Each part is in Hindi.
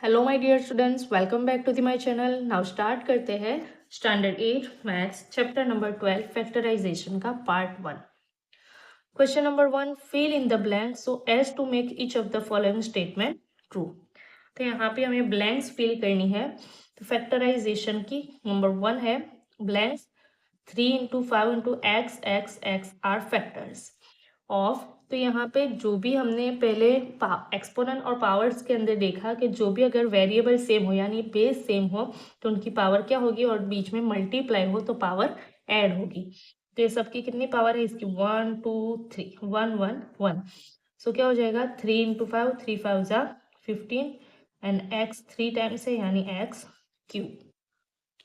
Hello my dear students, welcome back to the my channel. Now start करते हैं standard 8 maths chapter number 12 factorisation का part 1। Question number 1, fill in the blank so as to make each of the following statement true. तो यहाँ पे हमें ब्लैंक्स फिल करनी है। तो फैक्टराइजेशन की नंबर 1 है blanks 3 into 5 into x x x are factors of. तो यहाँ पे जो भी हमने पहले एक्सपोनेंट और पावर्स के अंदर देखा कि जो भी अगर वेरिएबल सेम हो यानी बेस सेम हो तो उनकी पावर क्या होगी, और बीच में मल्टीप्लाई हो तो पावर ऐड होगी। तो ये सबकी कितनी पावर है इसकी, 1 2 3, 1 1 1। सो क्या हो जाएगा, 3 इंटू 5, 3 5 जा 15 एंड एक्स 3 टाइम्स है यानी x cube.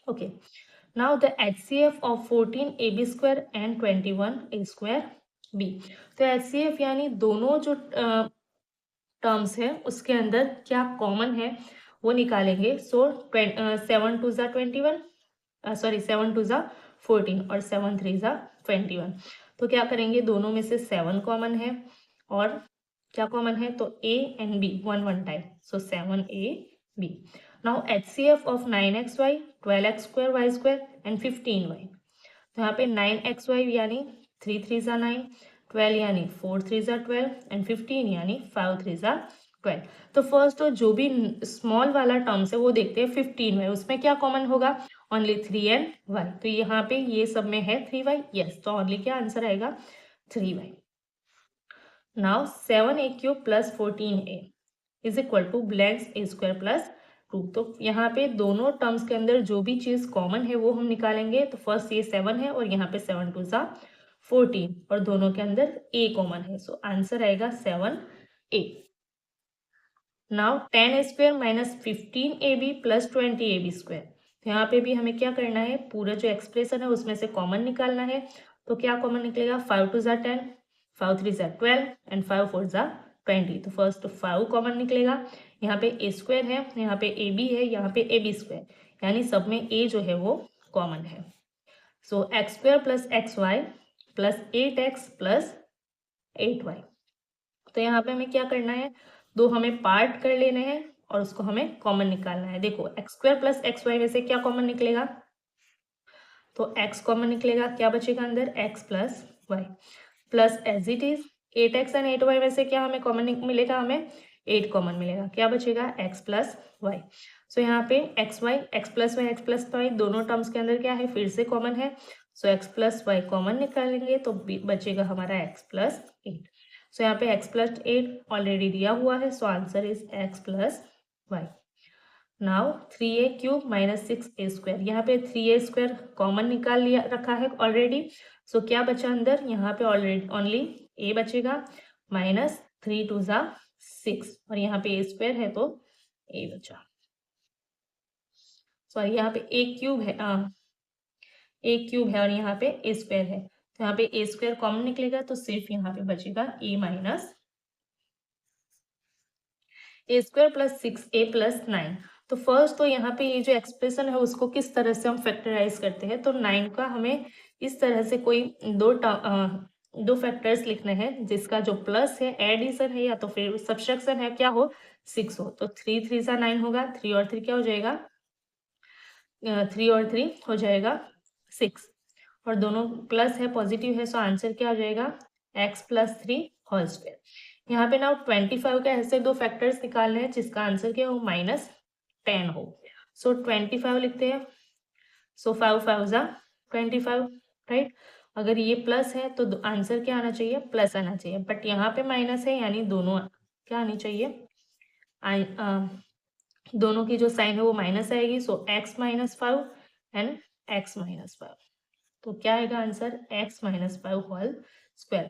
Okay, now the HCF of 14 AB square and 21 A square B। तो HCF यानी दोनों जो टर्म्स है उसके अंदर क्या कॉमन है वो निकालेंगे। सो 7 2 जा 21, सॉरी 7 2 जा 14 और 7 3 जा 21। तो क्या करेंगे, दोनों में से 7 कॉमन है और क्या कॉमन है, तो A and B 1 1 time, so 7AB। Now HCF of 9xy 12x square y square and 15y। तो यहाँ पे 9xy यानी 3 3 जा 9, 12 यानी 4 3 जा 12 एंड 15 यानी 5 3 जा 12। तो फर्स्ट तो जो भी स्मॉल वाला टर्म्स है वो देखते हैं 15 में, उसमें क्या कॉमन होगा, ओनली 3 एंड y। तो यहाँ पे ये सब में है 3y, यस, तो ओनली क्या आंसर आएगा 3y। Now 7a cube plus 14a is equal to blanks a square plus 2। तो यहाँ पे दोनों टर्म्स के अंदर जो भी चीज कॉमन है वो हम निकालेंगे। तो फर्स्ट ये 7 है और यहाँ पे 7 2 जा 14 और दोनों के अंदर a कॉमन है, सो आंसर आएगा 7a। Now 10 square minus 15ab plus 20ab square. तो यहाँ पे भी हमें क्या करना है, पूरा जो एक्सप्रेशन है उसमें से कॉमन निकालना है। तो क्या कॉमन निकलेगा, 5 2 जा 10, 5 3 जा 12 एंड 5 4 जा 20। तो फर्स्ट 5 कॉमन निकलेगा। यहाँ पे ए स्क्वायर है, यहाँ पे ए बी है, यहाँ पे ए बी स्क्वायर, यानी सब में ए जो है वो कॉमन है। So x square plus x y plus 8x plus 8y। तो यहाँ पे हमें क्या करना है, दो हमें पार्ट कर लेने हैं और उसको हमें कॉमन निकालना है। देखो x square plus x y में से क्या कॉमन निकलेगा, तो एक्स कॉमन निकलेगा, क्या बचेगा अंदर, x plus y plus as it is 8x and 8y में से क्या हमें कॉमन मिलेगा, हमें 8 कॉमन मिलेगा, क्या बचेगा, एक्स प्लस वाई। सो यहाँ पे x y, x plus y दोनों टर्म्स के अंदर क्या है, फिर से कॉमन है। So x plus y common निकालेंगे तो बचेगा हमारा एक्स प्लस 8। सो यहाँ पे एक्स प्लस 8 ऑलरेडी दिया हुआ है, so answer is x plus y. Now 3a cube minus 6a square, यहाँ पे 3a स्क्वायर कॉमन निकाल लिया रखा है ऑलरेडी। सो क्या बचा अंदर, यहाँ पे ऑलरेडी ओनली a बचेगा, माइनस 3 2 जा 6 और यहाँ पे a स्क्वायर है तो a बचा। सॉरी यहाँ पे a क्यूब है और यहाँ पे a स्क्वायर है, तो यहाँ पे a स्क्वायर कॉमन निकलेगा तो सिर्फ यहाँ पे बचेगा a minus A square plus 6a plus 9। तो फर्स्ट तो यहाँ पे ये जो एक्सप्रेशन है उसको किस तरह से हम फैक्टराइज करते हैं, तो 9 का हमें इस तरह से कोई दो फैक्टर्स लिखने हैं जिसका जो प्लस है एडिशन है या तो फिर सब्ट्रैक्शन है क्या हो, 6 हो। तो 3 3 सा 9 होगा, 3 और 3 क्या हो जाएगा, 3 और 3 हो जाएगा 6 और दोनों प्लस है, पॉजिटिव है, सो आंसर क्या हो जाएगा, x प्लस 3 होल स्क्वायर। यहाँ पे नाउ 25 का ऐसे दो फैक्टर्स निकालने हैं जिसका आंसर क्या हो, माइनस 10 हो। सो 25 लिखते हैं, सो 5 5 जा 25, राइट। अगर ये प्लस है तो आंसर क्या आना चाहिए, प्लस आना चाहिए, बट यहाँ पे माइनस है यानी दोनों क्या आनी चाहिए, दोनों की जो साइन है वो माइनस आएगी। So x minus 5 and x minus 5, तो क्या आएगा answer, x minus 5 whole square.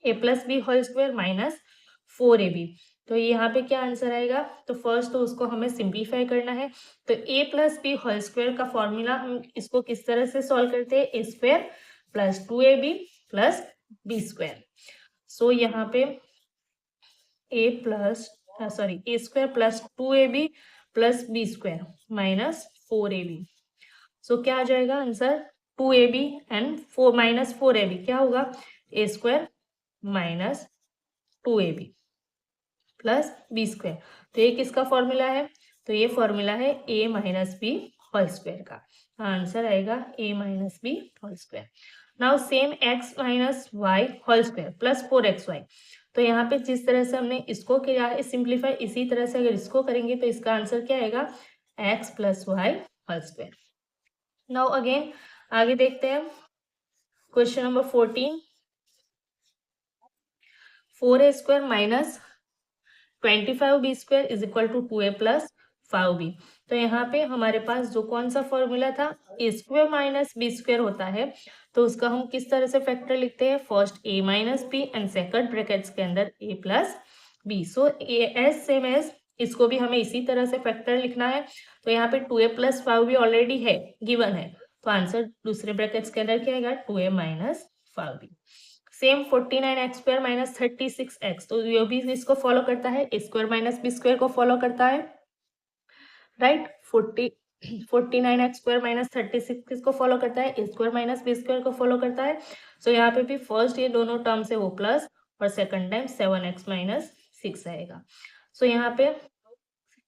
A plus b whole square minus 4ab। तो यहाँ पे क्या आंसर आएगा, तो फर्स्ट तो उसको हमें सिंप्लीफाई करना है। तो a plus b whole square का फॉर्मूला हम इसको किस तरह से सॉल्व करते हैं, a square plus 2ab plus b square. So यहाँ पे a square plus 2ab plus b square minus 4ab। So क्या आ जाएगा आंसर, 2ab एंड 4 क्या होगा, a square minus 2ab plus b square. तो ये किसका फॉर्मूला है, तो ये फॉर्मूला है a minus b whole square का। आंसर आएगा a minus b whole square. Now same x minus y whole square plus 4xy। तो यहाँ पे जिस तरह से हमने इसको किया है सिंप्लीफाई, इसी तरह से अगर इसको करेंगे तो इसका आंसर क्या आएगा, x plus y whole square. Now again आगे देखते हैं question number 14। 4a square minus 25b square is equal to 2a plus 5b। तो यहाँ पे हमारे पास जो कौन सा फॉर्मूला था, ए स्क्वायर माइनस बी स्क्वायर होता है, तो उसका हम किस तरह से फैक्टर लिखते हैं, first a minus b and second brackets के अंदर a plus b. So as same as इसको भी हमें इसी तरह से फैक्टर लिखना है। तो यहाँ पे 2a प्लस 5b ऑलरेडी है, गिवन है, तो आंसर दूसरे ब्रैकेट्स के अंदर क्या आएगा, 2a minus 5b। Same 49x square minus 36x, तो ये भी इसको फॉलो करता है, a square minus b square को फॉलो करता है, राइट। 49x स्क्वायर माइनस 36 किसको फॉलो करता है, a square minus b square को फॉलो करता है। सो यहाँ पे भी फर्स्ट ये दोनों टर्म्स है वो प्लस, और सेकंड टाइम 7x माइनस 6 आएगा। सो यहाँ पे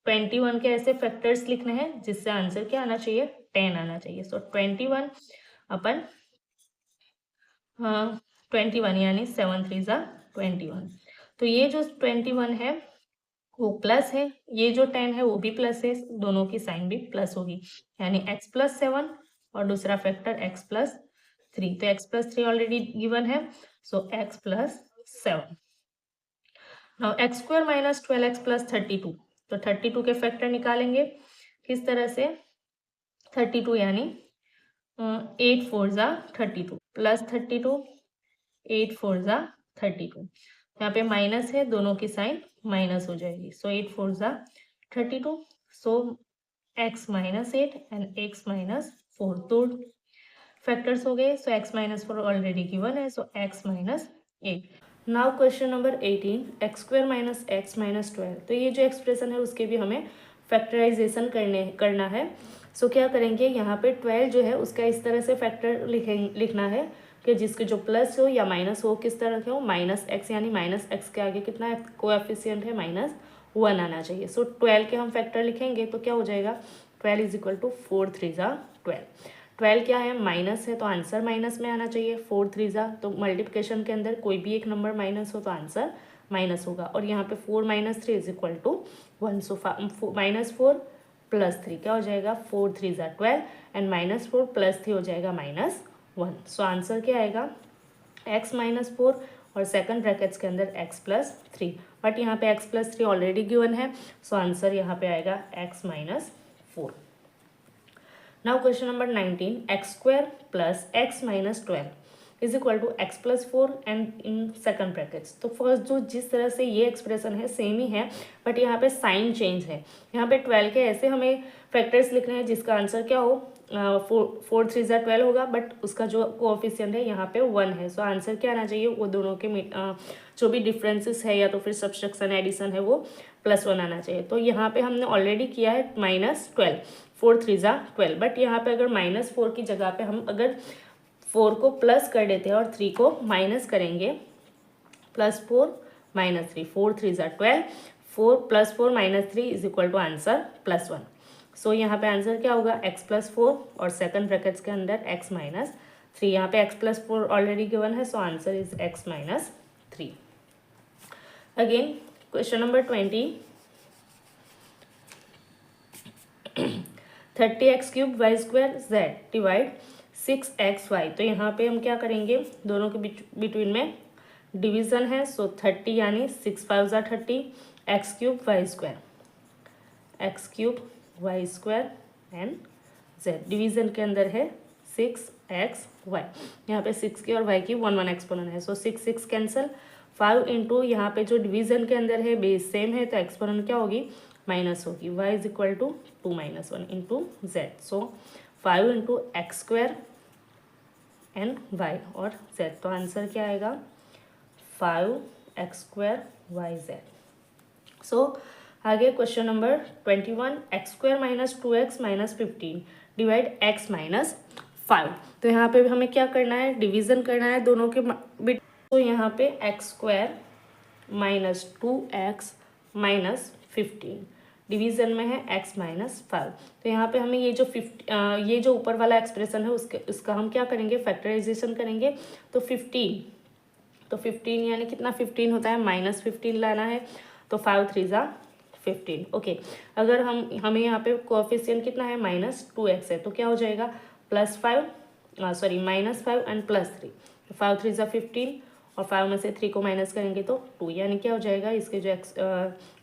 21 के ऐसे फैक्टर्स लिखने हैं जिससे आंसर क्या आना चाहिए, 10 आना चाहिए। सो 21 अपन 21 यानी 7 3 = 21। तो ये जो 21 है वो प्लस है, ये जो 10 है वो भी प्लस है, दोनों की साइन भी प्लस होगी, यानी x प्लस 7 और दूसरा फैक्टर x प्लस 3। तो x प्लस 3 ऑलरेडी गिवन है, so x plus 7। Now x square minus 12x plus 32। तो 32 के फैक्टर निकालेंगे किस तरह से, 32 यानी 8 4 = 32 प्लस 32, 8 4 = 32। यहाँ पे माइनस है, दोनों की साइन माइनस हो जाएगी। सो 8 4 = 32। सो x minus 8 and x minus 4 तो फैक्टर्स हो गए। सो x माइनस 4 ऑलरेडी गिवन है, so x minus 8। Now question number 18, x square minus x minus 12। तो ये जो एक्सप्रेशन है उसके भी हमें फैक्टराइजेशन करना है। सो क्या करेंगे, यहाँ पे 12 जो है उसका इस तरह से फैक्टर लिखना है कि जिसके जो प्लस हो या माइनस हो किस तरह के हो, माइनस एक्स, यानी माइनस एक्स के आगे कितना कोएफिशिएंट है, -1 आना चाहिए। सो 12 के हम फैक्टर लिखेंगे तो क्या हो जाएगा, 12 = 4 3 = 12। 12 क्या है, माइनस है, तो आंसर माइनस में आना चाहिए। 4 3 = तो मल्टीप्लिकेशन के अंदर कोई भी एक नंबर माइनस हो तो आंसर माइनस होगा। और यहाँ पे 4 - 3 = 1। सो -4 + 3 क्या हो जाएगा, 4 3 = 12 एंड -4 + 3 हो जाएगा -1। सो आंसर क्या आएगा, x - 4 और सेकंड ब्रैकेट्स के अंदर x + 3। बट यहाँ पे x + 3 ऑलरेडी गिवन है, सो आंसर यहाँ पे आएगा x - 4। Now question number 19, x square plus x minus 12 is equal to x plus 4 and in second brackets. तो फर्स्ट जो जिस तरह से ये एक्सप्रेशन है सेम ही है, बट यहाँ पे साइन चेंज है। यहाँ पे 12 के ऐसे हमें फैक्टर्स लिखने हैं जिसका आंसर क्या हो, 4 3 = 12 होगा, बट उसका जो कोएफिशिएंट है यहाँ पे 1 है। सो आंसर क्या आना चाहिए, वो दोनों के जो भी डिफरेंसेस है या तो फिर सब्सट्रैक्शन एडिशन है वो +1 आना चाहिए। तो यहाँ पे हमने ऑलरेडी किया है -12, 4 3 = 12, बट यहाँ पे अगर -4 की जगह पे हम अगर 4 को प्लस कर देते हैं और 3 को माइनस करेंगे, +4 - 3, 4 3 = 12, 4 + 4 - 3 इज इक्वल टू आंसर +1। सो यहाँ पे आंसर क्या होगा, x + 4 और सेकंड ब्रैकेट्स के अंदर x - 3। यहाँ पे x + 4 ऑलरेडी गिवन है, so answer is x - 3। Again question number 20, 30x³ y² z divide 6xy। तो यहाँ पे हम क्या करेंगे, दोनों के बिटवीन में डिवीजन है। सो 30 यानी 6 5 = 30, x³ y² x³ y² and z division के अंदर है 6xy, यहाँ पे 6 की और y की 1 एक्सपोनेंट है, सो 6 कैंसिल। 5 इंटू यहाँ पे जो डिवीजन के अंदर है बेस सेम है तो एक्सपोनेंट क्या होगी, माइनस होगी। y is equal to 2 - 1 into z, so 5 into x square and y और जेड, तो आंसर क्या आएगा 5x square y z. So आगे question number 21, x square minus 2x minus 15 divide x minus 5। तो यहाँ पे हमें क्या करना है, डिवीजन करना है दोनों के बिट। तो यहाँ पे x square minus 2x minus 15 division में है x माइनस 5। तो यहाँ पे हमें ये जो ऊपर वाला एक्सप्रेशन है उसका हम क्या करेंगे, फैक्टराइजेशन करेंगे। तो 15 यानी कितना 15 होता है, माइनस 15 लाना है, तो 5 3 ज़ा 15। ओके, अगर हमें यहाँ पे कोएफिशिएंट कितना है, -2x है, तो क्या हो जाएगा माइनस 5 एंड प्लस 3, 5 3 ज़ा 15 और 5 में से 3 को माइनस करेंगे तो 2, यानी क्या हो जाएगा, इसके जो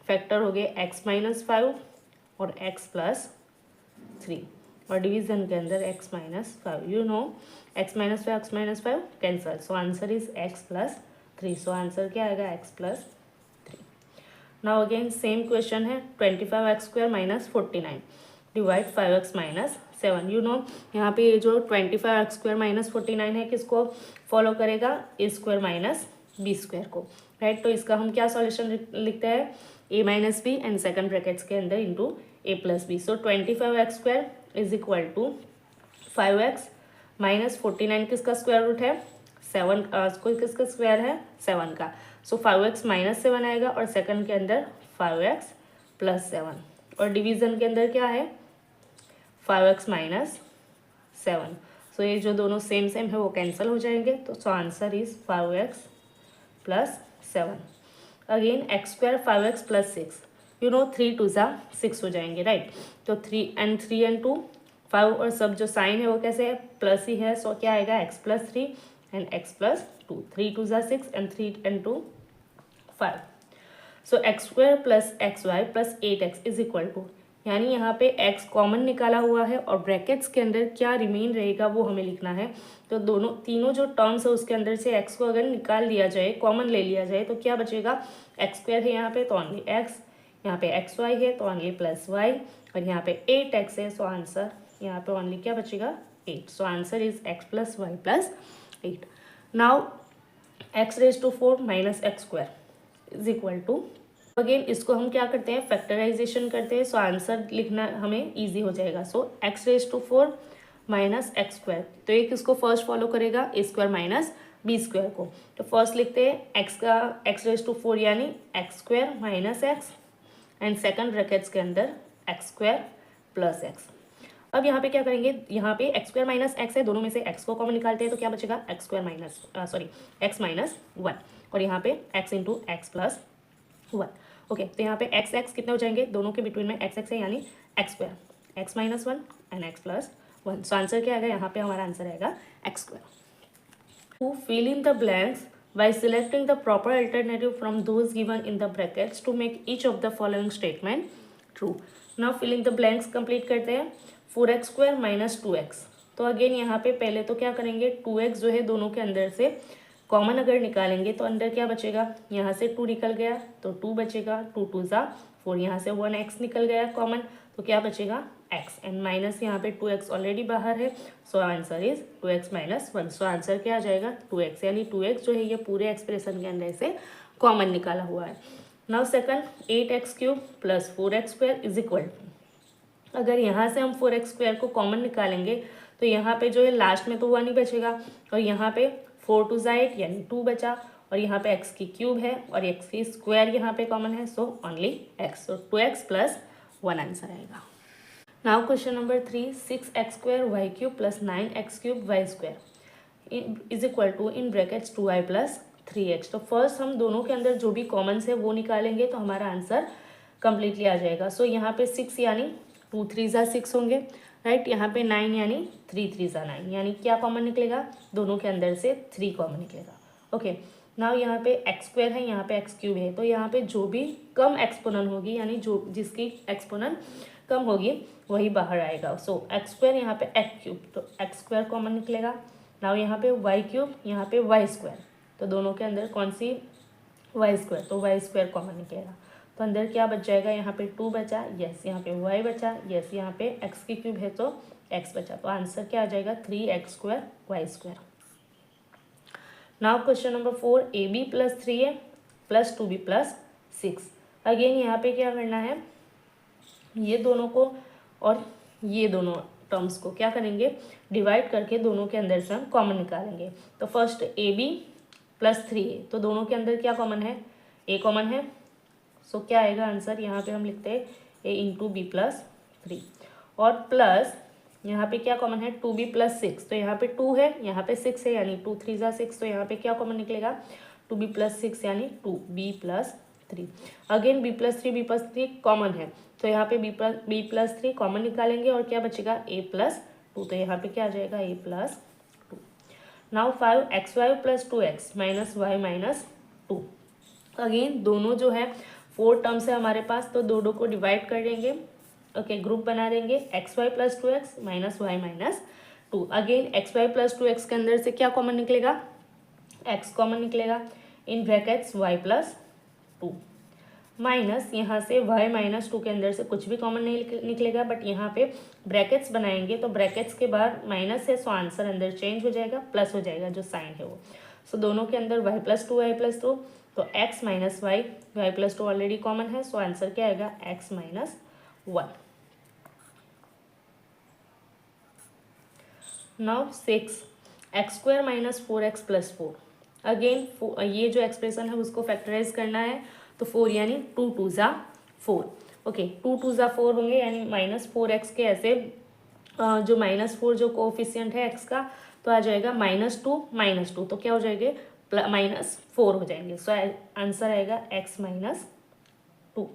फैक्टर हो गए x माइनस 5 और x प्लस 3 और डिवीजन के अंदर x minus 5, you know x minus 5 cancel, so answer is x plus 3। So answer क्या आएगा, x plus 3। Now again same question है, 25x square minus 49 divide 5x minus 7। You know यहाँ पे ये जो 25x स्क्वायर माइनस 49 है किसको फॉलो करेगा, a square minus b square को, राइट। तो इसका हम क्या सॉल्यूशन लिखते हैं, a minus b and second brackets के अंदर into a plus b. So 25x square is equal to 5x minus 49 किसका स्क्वायर रूट है, 7, किसका स्क्वायर है, 7 का। सो 5x माइनस 7 आएगा और सेकंड के अंदर 5x प्लस 7 और डिवीजन के अंदर क्या है 5x माइनस 7। सो ये जो दोनों सेम है वो कैंसिल हो जाएंगे, तो सो answer is 5x plus 7। Again x square 5x plus 6, you know 3 2 ज़ा 6 हो जाएंगे, राइट। तो 3 एंड 2 5 और सब जो साइन है वो कैसे है, प्लस ही है, सो क्या आएगा x plus 3 and x plus 2, 3 2 ज़ा 6 and 3 and 2 5। So x square plus x y plus 8x is equal to, यानी यहाँ पे x कॉमन निकाला हुआ है और ब्रैकेट्स के अंदर क्या रिमेन रहेगा वो हमें लिखना है। तो तीनों जो टर्म्स है उसके अंदर से x को अगर निकाल लिया जाए, कॉमन ले लिया जाए, तो क्या बचेगा, एक्स स्क्वायर है यहाँ पे तो ओनली x, यहाँ पे एक्स वाई है तो ओनली प्लस वाई और यहाँ पे 8x है, सो आंसर यहाँ पे ओनली क्या बचेगा 8। So answer is x plus y plus 8। Now x raise to 4 minus x square is equal to, again इसको हम क्या करते हैं, फैक्टराइजेशन करते हैं, सो आंसर लिखना हमें इजी हो जाएगा। So x raise to 4 minus x square, तो एक इसको फर्स्ट फॉलो करेगा a square minus b square को। तो फर्स्ट लिखते हैं x रेज टू 4 यानी x square minus x and second brackets के अंदर एक्स स्क्वायर प्लस एक्स। अब यहाँ पे क्या करेंगे, यहाँ पे एक्स स्क्वायर माइनस एक्स है, दोनों में से x को कॉमन निकालते हैं, तो क्या बचेगा एक्स स्क्वायर एक्स माइनस 1 और यहाँ पे x into x plus 1। Okay, तो यहाँ पे x कितने हो जाएंगे, दोनों के बिटवीन में x है यानी x square x minus 1 and x plus 1। So answer क्या आएगा, यहाँ पे हमारा आंसर आएगा x square. To fill in the blanks by selecting the proper alternative from those given in the brackets to make each of the following statement true. Now fill in the blanks complete करते हैं, 4x स्क्वायर माइनस 2x। तो अगेन यहाँ पे पहले तो क्या करेंगे, 2x जो है दोनों के अंदर से कॉमन अगर निकालेंगे तो अंदर क्या बचेगा, यहाँ से 2 निकल गया तो 2 बचेगा, 2 2 ज़ा 4, यहाँ से 1x निकल गया कॉमन तो क्या बचेगा x एंड माइनस यहाँ पे 2x ऑलरेडी बाहर है, so answer is 2x minus 1। So answer क्या आ जाएगा 2x, यानी 2x जो है ये पूरे एक्सप्रेशन के अंदर से कॉमन निकाला हुआ है। Now second 8x cube plus 4x square is equal, अगर यहाँ से हम 4x स्क्वायर को कॉमन निकालेंगे तो यहाँ पे जो है लास्ट में तो 1 ही बचेगा और यहाँ पे 4 2 ज़ा 8 यानी 2 बचा और यहाँ पे x की क्यूब है और x की स्क्वायर यहाँ पे कॉमन है, so only x, so 2x plus 1 answer आएगा। Now question number 3, 6x square y cube plus 9x cube y square is equal to in brackets 2y plus 3x। तो फर्स्ट हम दोनों के अंदर जो भी कॉमन है वो निकालेंगे तो हमारा आंसर कंप्लीटली आ जाएगा। सो यहाँ पे 6 यानी 2 3 ज़ा 6 होंगे, राइट। यहाँ पे 9 यानी 3 3 ज़ा 9, यानी क्या कॉमन निकलेगा, दोनों के अंदर से 3 कॉमन निकलेगा। ओके, नाउ यहाँ पे एक्स स्क्वायर है, यहाँ पे एक्स क्यूब है, तो यहाँ पे जो भी कम एक्सपोनेंट होगी यानी जो जिसकी एक्सपोनेंट कम होगी वही बाहर आएगा। सो एक्स स्क्वायर यहाँ पे एक्स क्यूब, तो एक्स स्क्वायर कॉमन निकलेगा। नाउ यहाँ पे वाई क्यूब, यहाँ पे वाई स्क्वायर, तो दोनों के अंदर कौन सी वाई स्क्वायर, तो वाई स्क्वायर कॉमन निकलेगा। तो अंदर क्या बच जाएगा, यहाँ पे 2 बचा, यस, यहाँ पे वाई बचा, यस, यहाँ पे एक्स की क्यूब है तो एक्स बचा। तो आंसर क्या आ जाएगा, 3x square y square. Now question number 4, a b plus 3a plus 2b plus 6। Again यहाँ पे क्या करना है, ये दोनों को और ये दोनों टर्म्स को क्या करेंगे, डिवाइड करके दोनों के अंदर से हम कॉमन निकालेंगे। तो first A b plus 3a, तो दोनों के अंदर क्या कॉमन है, ए कॉमन है। सो क्या आएगा आंसर, यहाँ पे हम लिखते हैं ए इंटू बी प्लस 3, और प्लस यहाँ पे क्या कॉमन है, 2b प्लस 6, तो यहाँ पे 2 है, यहाँ पे 6 है, यानी 2 3 × 6, तो यहाँ पे क्या कॉमन निकलेगा, 2b प्लस 6 यानी 2b plus 3। Again b plus 3 common है, तो यहाँ पे b प्लस 3 कॉमन निकालेंगे और क्या बचेगा, a प्लस 2, तो यहाँ पे क्या आ जाएगा, a plus 2। Now 5xy plus 2x minus y minus 2। Again दोनों जो है 4 टर्म्स है हमारे पास, तो दोनों को डिवाइड कर देंगे। ओके, ग्रुप बना देंगे, x y plus 2x minus y minus 2। Again x y plus 2x के अंदर से क्या कॉमन निकलेगा, x कॉमन निकलेगा, in brackets y plus 2 minus यहाँ से y माइनस 2 के अंदर से कुछ भी कॉमन नहीं निकलेगा, बट यहाँ पे ब्रैकेट्स बनाएंगे तो ब्रैकेट्स के बाद माइनस है, सो आंसर अंदर चेंज हो जाएगा, प्लस हो जाएगा जो साइन है वो। सो दोनों के अंदर y प्लस 2 y प्लस 2, तो x minus y, y plus 2 already common है, सो आंसर क्या आएगा, x minus 1। Now 6x square minus 4x plus 4। Again ये जो एक्सप्रेशन है उसको फैक्टराइज करना है, तो 4 यानी 2 2 ज़ा 4। ओके, 2 2 ज़ा 4 होंगे, यानी माइनस 4x के ऐसे जो माइनस 4 जो कोफिशियंट है x का, तो आ जाएगा -2 तो क्या हो जाएंगे, -4 हो जाएंगे। सो आंसर आएगा x माइनस 2।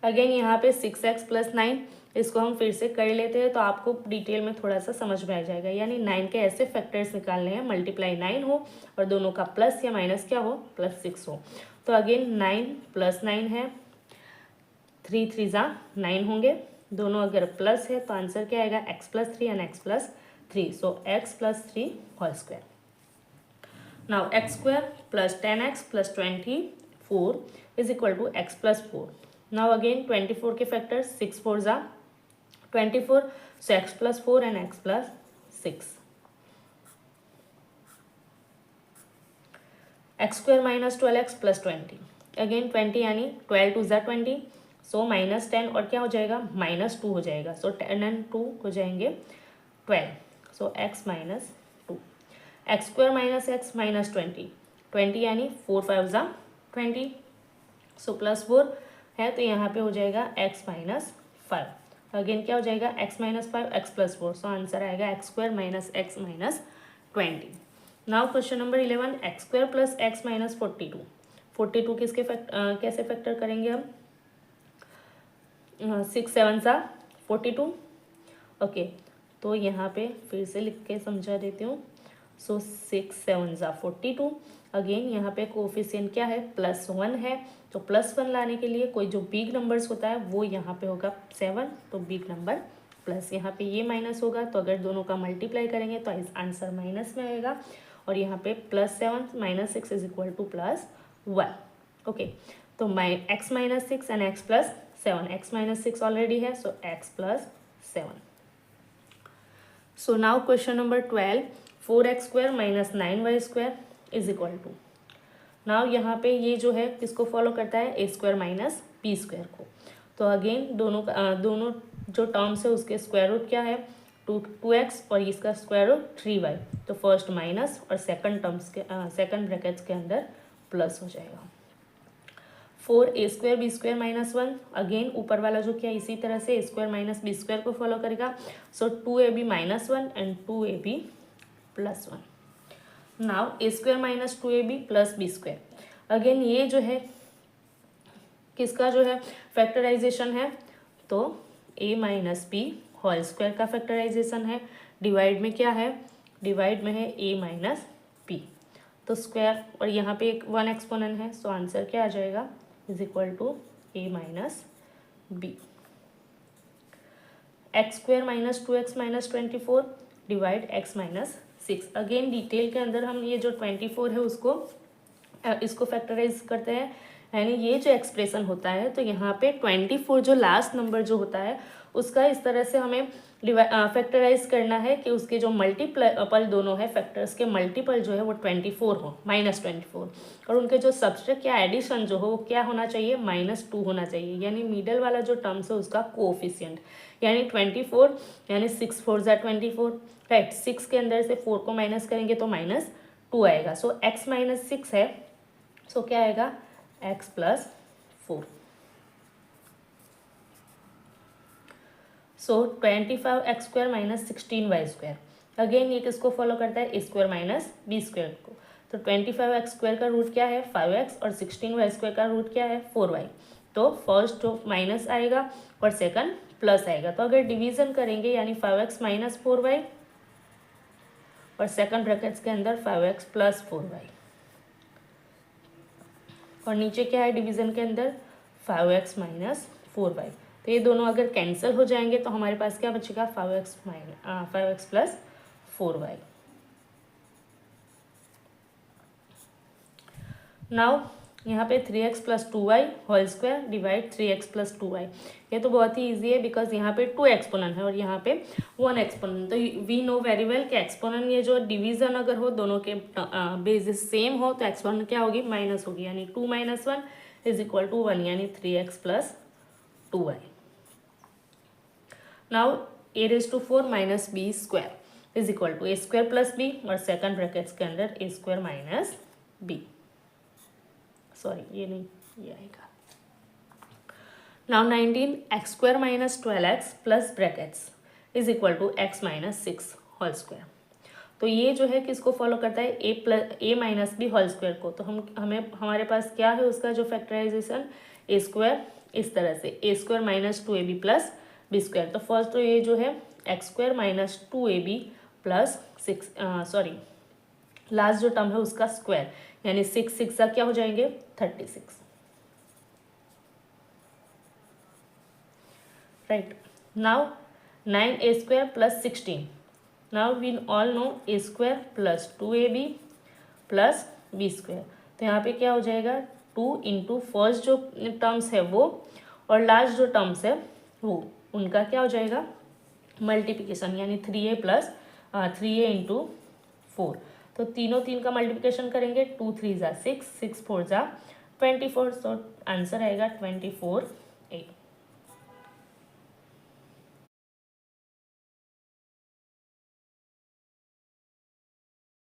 अगेन यहाँ पे 6x प्लस 9, इसको हम फिर से कर लेते हैं तो आपको डिटेल में थोड़ा सा समझ में आ जाएगा। यानी 9 के ऐसे फैक्टर्स निकालने हैं, मल्टीप्लाई 9 हो और दोनों का प्लस या माइनस क्या हो, प्लस 6 हो। तो अगेन 9 प्लस 9 है, 3 3 ज़ा 9 होंगे, दोनों अगर प्लस है तो आंसर क्या आएगा, x plus 3 and x plus 3, so x plus 3 whole square. Now x square plus 10x plus 24 is equal to x plus 4। Now again 24 के फैक्टर्स 6 4 ज़ा 24, so x plus 4 and x plus 6। x square minus 12x plus 20, again 20 यानी 12 2 ज़ा 20, सो माइनस 10 और क्या हो जाएगा, -2 हो जाएगा, सो 10 एंड 2 हो जाएंगे 12, सो x minus 2। X square minus x minus 20 यानी 4 5 ज़ा 20, सो प्लस 4 है तो यहाँ पे हो जाएगा x माइनस 5। अगेन क्या हो जाएगा, x minus 5 x plus 4, so answer आएगा x square minus x minus 20। Now question number 11, x square plus x minus 42 किसके कैसे फैक्टर करेंगे हम, 6 7 सा 42। ओके, तो यहाँ पे फिर से लिख के समझा देती हूँ। सो 6 7 ज़ा 42। अगेन यहाँ पे कोफिशिएंट क्या है, +1 है, तो +1 लाने के लिए कोई जो बिग नंबर्स होता है वो यहाँ पे होगा 7, तो बिग नंबर प्लस, यहाँ पे ये माइनस होगा, तो अगर दोनों का मल्टीप्लाई करेंगे तो आंसर माइनस में आएगा, और यहाँ पे +7 minus 6 is equal to +1। Okay, तो x minus 6 and x plus 7, x minus 6 already है, so x plus 7। So now question number 12, 4x square minus 9y square is equal to. Now यहाँ पे ये जो है किसको फॉलो करता है, a square minus b square को। तो अगेन दोनों जो टर्म्स है उसके स्क्वायर रूट क्या है, 2x और इसका स्क्वायर रूट 3y, तो फर्स्ट माइनस और सेकंड टर्म्स के सेकंड ब्रैकेट्स के अंदर प्लस हो जाएगा। 4a square b square minus 1, again ऊपर वाला जो क्या इसी तरह से a square minus b square को फॉलो करेगा, so 2ab minus 1 and 2ab plus 1। Now a square minus 2ab plus b square, again ये जो है किसका जो है फैक्टराइजेशन है, तो a minus b whole square का फैक्टराइजेशन है। डिवाइड में क्या है, डिवाइड में है a माइनस बी, तो स्क्वायर और यहाँ पे एक 1 एक्सपोनेंट है, सो आंसर क्या आ जाएगा, is equal to a minus b. X square minus 2x minus 24 divide x minus 6। Again detail के अंदर हम ये जो 24 है उसको इसको फैक्टराइज करते हैं, यानी ये जो एक्सप्रेशन होता है तो यहाँ पे 24 जो लास्ट नंबर जो होता है उसका इस तरह से हमें फैक्टराइज करना है कि उसके जो मल्टीपल दोनों है फैक्टर्स के मल्टीपल जो है वो 24 हो, -24, और उनके जो सबट्रैक्ट या एडिशन जो हो वो क्या होना चाहिए, -2 होना चाहिए। यानी मिडल वाला जो टर्म्स है उसका कोएफिशिएंट, यानी 24 यानी 6 4 ज़ा 24, राइट। 6 के अंदर से 4 को माइनस करेंगे तो -2 आएगा। सो x माइनस 6 है, सो क्या आएगा x प्लस 4। सो 25x square minus 16y square. Again ये किसको फॉलो करता है, a square minus b square को। तो 25x स्क्वायर का रूट क्या है 5x और 16y स्क्वायर का रूट क्या है 4y। तो फर्स्ट जो माइनस आएगा और सेकंड प्लस आएगा। तो अगर डिवीजन करेंगे यानी 5x माइनस 4y और सेकंड ब्रैकेट्स के अंदर 5x प्लस 4y, और नीचे क्या है डिवीजन के अंदर 5x माइनस 4y। तो ये दोनों अगर कैंसिल हो जाएंगे तो हमारे पास क्या बचेगा 5x प्लस 4y। नाउ यहाँ पे 3x plus 2y whole square divide 3x plus 2y। ये तो बहुत ही ईजी है बिकॉज यहाँ पे 2 एक्सपोनेंट है और यहाँ पे 1 एक्सपोनेंट। तो वी नो वेरी वेल कि एक्सपोनेंट ये जो डिवीजन अगर हो दोनों के बेसिस सेम हो तो एक्सपोनेंट क्या होगी, माइनस होगी, यानी 2 - 1 इज इक्वल टू 1, यानी 3x plus 2y। Now a⁴ minus b square is equal to a square plus b और सेकंड ब्रैकेट्स के अंदर a square minus b, sorry ये नहीं, ये आएगा। Now 19x square minus 12x plus brackets is equal to x minus 6 whole square. तो ये जो है किसको फॉलो करता है, a minus b whole square को। तो हमारे पास क्या है उसका जो फैक्टराइजेशन, a स्क्वायर इस तरह से a square minus 2ab plus b square. तो फर्स्ट तो ये जो है x square minus 2ab plus 6, sorry last जो टर्म है उसका स्क्वायर, यानी 6 6 क्या हो जाएंगे 36, right. Now 9a square plus 16। Now we all know a square plus 2ab plus b square. तो यहाँ पे क्या हो जाएगा 2 इंटू फर्स्ट जो टर्म्स है वो और लास्ट जो टर्म्स है वो उनका क्या हो जाएगा मल्टीप्लिकेशन, यानी 3a प्लस 3a इंटू 4। तो तीनों तीन का मल्टीप्लिकेशन करेंगे, 2 3 ज़ा 6, 6 4 ज़ा 24। सो आंसर आएगा 24